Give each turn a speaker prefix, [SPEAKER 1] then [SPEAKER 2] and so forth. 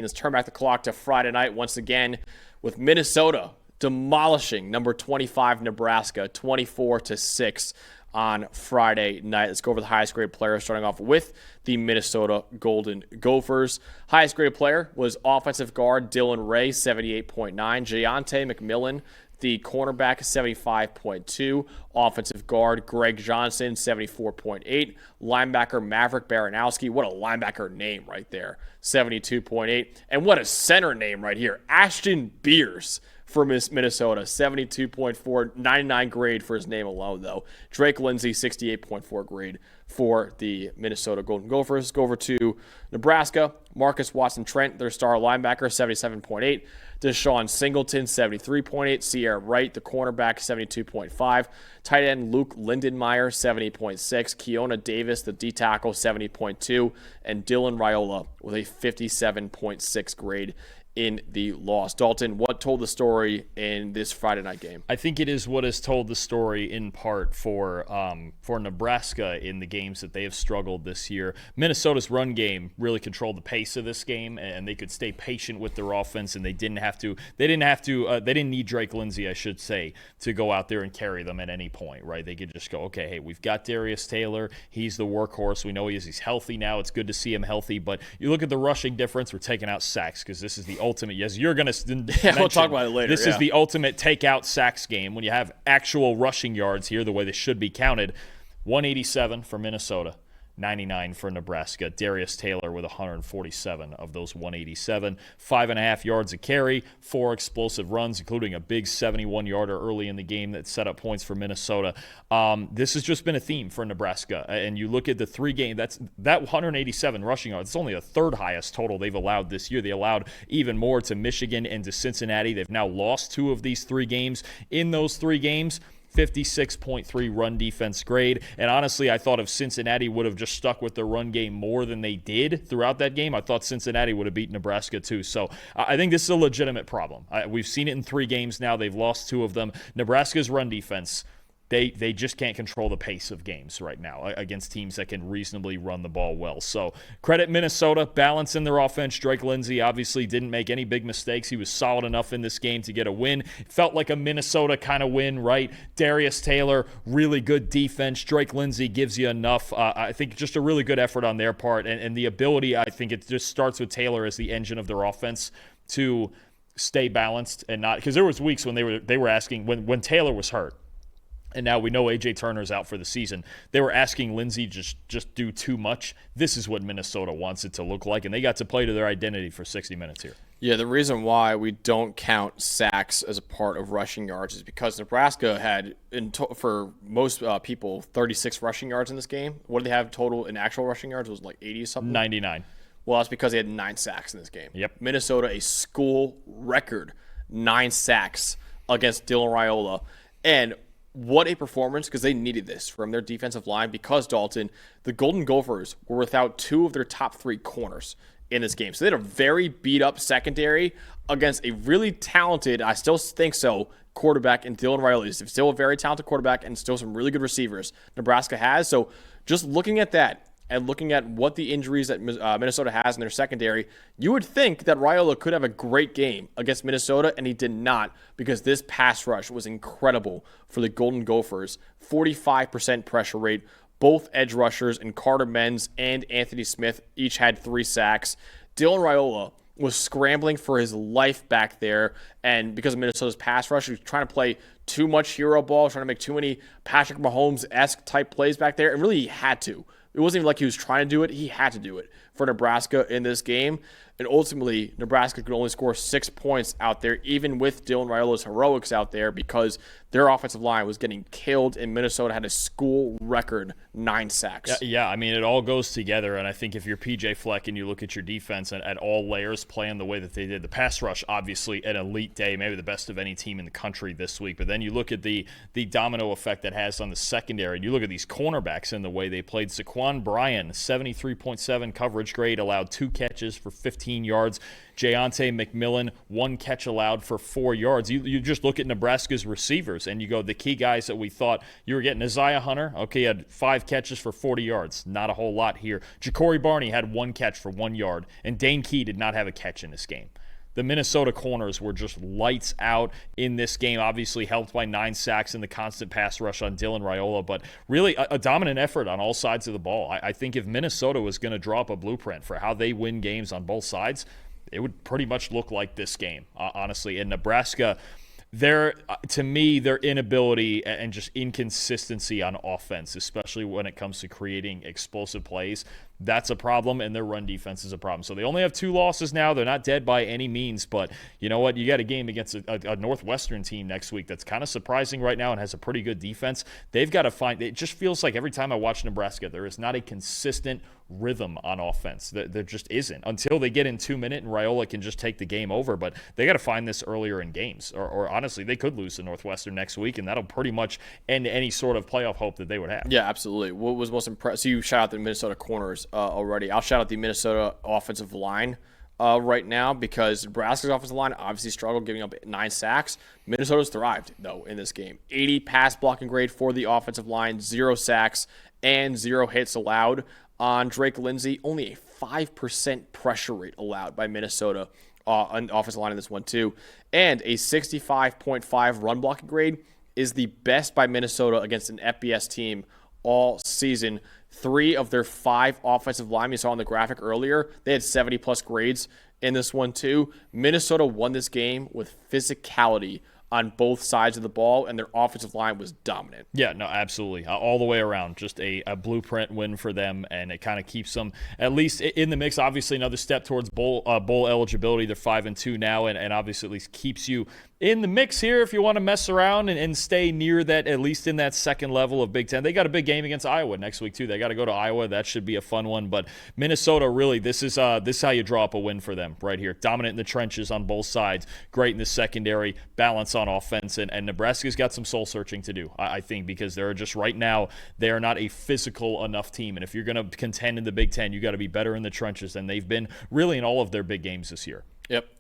[SPEAKER 1] Let's turn back the clock to Friday night once again with Minnesota demolishing number 25 Nebraska 24-6 on Friday night. Let's go over the highest graded player, starting off with the Minnesota Golden Gophers. Highest graded player was offensive guard Dylan Ray, 78.9. Jayonte McMillan, the cornerback, 75.2. Offensive guard Greg Johnson, 74.8. Linebacker Maverick Baranowski, what a linebacker name right there, 72.8. And what a center name right here, Ashton Beers for Minnesota, 72.4, 99 grade for his name alone, though. Drake Lindsey, 68.4 grade for the Minnesota Golden Gophers. Go over to Nebraska. Marcus Watson-Trent, their star linebacker, 77.8. Deshaun Singleton, 73.8. Sierra Wright, the cornerback, 72.5. Tight end Luke Lindenmeyer, 70.6. Keona Davis, the D-tackle, 70.2. And Dylan Raiola with a 57.6 grade in the loss. Dalton, what told the story in this Friday night game?
[SPEAKER 2] I think it is what has told the story in part for Nebraska in the games that they have struggled this year. Minnesota's run game really controlled the pace of this game, and they could stay patient with their offense, and they didn't need Drake Lindsey, I should say, to go out there and carry them at any point, right? They could just go, okay, hey, we've got Darius Taylor. He's the workhorse. We know he's healthy now. It's good to see him healthy, but you look at the rushing difference. We're taking out sacks because this is the ultimate. Yes, you're going to
[SPEAKER 1] we'll talk about it later.
[SPEAKER 2] This is the ultimate takeout sacks game when you have actual rushing yards here the way they should be counted. 187 for Minnesota, 99 for Nebraska. Darius Taylor with 147 of those 187. 5.5 yards a carry, 4 explosive runs, including a big 71-yarder early in the game that set up points for Minnesota. This has just been a theme for Nebraska. And you look at the 3 games, that 187 rushing yards, it's only the 3rd highest total they've allowed this year. They allowed even more to Michigan and to Cincinnati. They've now lost 2 of these 3 games. In those 3 games, 56.3 run defense grade. And honestly, I thought if Cincinnati would have just stuck with their run game more than they did throughout that game, I thought Cincinnati would have beaten Nebraska too. So I think this is a legitimate problem. We've seen it in 3 games now. They've lost 2 of them. Nebraska's run defense, they just can't control the pace of games right now against teams that can reasonably run the ball well. So credit Minnesota, balance in their offense. Drake Lindsey obviously didn't make any big mistakes. He was solid enough in this game to get a win. It felt like a Minnesota kind of win, right? Darius Taylor, really good defense. Drake Lindsey gives you enough. I think just a really good effort on their part. And the ability, I think it just starts with Taylor as the engine of their offense to stay balanced and not – because there was weeks when they were asking – when Taylor was hurt, and now we know A.J. Turner's out for the season. They were asking Lindsey just do too much. This is what Minnesota wants it to look like, and they got to play to their identity for 60 minutes here.
[SPEAKER 1] Yeah, the reason why we don't count sacks as a part of rushing yards is because Nebraska had, for most people, 36 rushing yards in this game. What did they have total in actual rushing yards? It was like 80-something?
[SPEAKER 2] 99.
[SPEAKER 1] Well, that's because they had 9 sacks in this game.
[SPEAKER 2] Yep.
[SPEAKER 1] Minnesota, a school record, 9 sacks against Dylan Raiola. And what a performance, because they needed this from their defensive line, because, Dalton, the Golden Gophers were without 2 of their top 3 corners in this game. So they had a very beat-up secondary against a really talented, I still think so, quarterback in Dylan Raiola. He's still a very talented quarterback and still some really good receivers Nebraska has. So just looking at that, and looking at what the injuries that Minnesota has in their secondary, you would think that Raiola could have a great game against Minnesota, and he did not, because this pass rush was incredible for the Golden Gophers. 45% pressure rate. Both edge rushers, and Carter Menz and Anthony Smith, each had 3 sacks. Dylan Raiola was scrambling for his life back there, and because of Minnesota's pass rush, he was trying to play too much hero ball, trying to make too many Patrick Mahomes-esque type plays back there, and really he had to. It wasn't even like he was trying to do it. He had to do it for Nebraska in this game. And ultimately, Nebraska could only score 6 points out there, even with Dylan Raiola's heroics out there, because their offensive line was getting killed, and Minnesota had a school record 9 sacks.
[SPEAKER 2] Yeah, I mean, it all goes together, and I think if you're PJ Fleck and you look at your defense at all layers playing the way that they did, the pass rush, obviously, an elite day, maybe the best of any team in the country this week, but then you look at the domino effect that has on the secondary, and you look at these cornerbacks and the way they played. Saquon Bryan, 73.7 coverage, average grade, allowed 2 catches for 15 yards. Jayonte McMillan, 1 catch allowed for 4 yards. You just look at Nebraska's receivers and you go, the key guys that we thought you were getting. Isaiah Hunter, okay, he had 5 catches for 40 yards. Not a whole lot here. Ja'Cory Barney had 1 catch for 1 yard, and Dane Key did not have a catch in this game. The Minnesota corners were just lights out in this game, obviously helped by 9 sacks and the constant pass rush on Dylan Raiola, but really a dominant effort on all sides of the ball. I think if Minnesota was going to draw up a blueprint for how they win games on both sides, it would pretty much look like this game, honestly. And Nebraska, to me, their inability and just inconsistency on offense, especially when it comes to creating explosive plays, that's a problem, and their run defense is a problem. So they only have 2 losses now. They're not dead by any means, but you know what? You got a game against a Northwestern team next week that's kind of surprising right now and has a pretty good defense. They've got to find – it just feels like every time I watch Nebraska, there is not a consistent rhythm on offense. There just isn't until they get in 2-minute and Raiola can just take the game over, but they got to find this earlier in games. Or honestly, they could lose to Northwestern next week, and that'll pretty much end any sort of playoff hope that they would have.
[SPEAKER 1] Yeah, absolutely. What was most impressive? So you shout out the Minnesota corners already. I'll shout out the Minnesota offensive line right now because Nebraska's offensive line obviously struggled, giving up 9 sacks. Minnesota's thrived, though, in this game. 80 pass blocking grade for the offensive line, 0 sacks, and 0 hits allowed on Drake Lindsey. Only a 5% pressure rate allowed by Minnesota on the offensive line in this one, too. And a 65.5 run blocking grade is the best by Minnesota against an FBS team all season. 3 of their 5 offensive linemen, you saw on the graphic earlier, they had 70-plus grades in this one, too. Minnesota won this game with physicality on both sides of the ball, and their offensive line was dominant.
[SPEAKER 2] Yeah, no, absolutely. All the way around, just a blueprint win for them, and it kind of keeps them at least in the mix. Obviously, another step towards bowl eligibility. They're 5-2 now, and obviously at least keeps you in the mix here if you want to mess around and stay near that, at least in that second level of Big Ten. They got a big game against Iowa next week, too. They got to go to Iowa. That should be a fun one. But Minnesota, really, this is how you draw up a win for them right here. Dominant in the trenches on both sides. Great in the secondary. Balance on offense. And Nebraska's got some soul-searching to do, I think, because they're just right now, they are not a physical enough team. And if you're going to contend in the Big Ten, you got to be better in the trenches than they've been really in all of their big games this year.
[SPEAKER 1] Yep.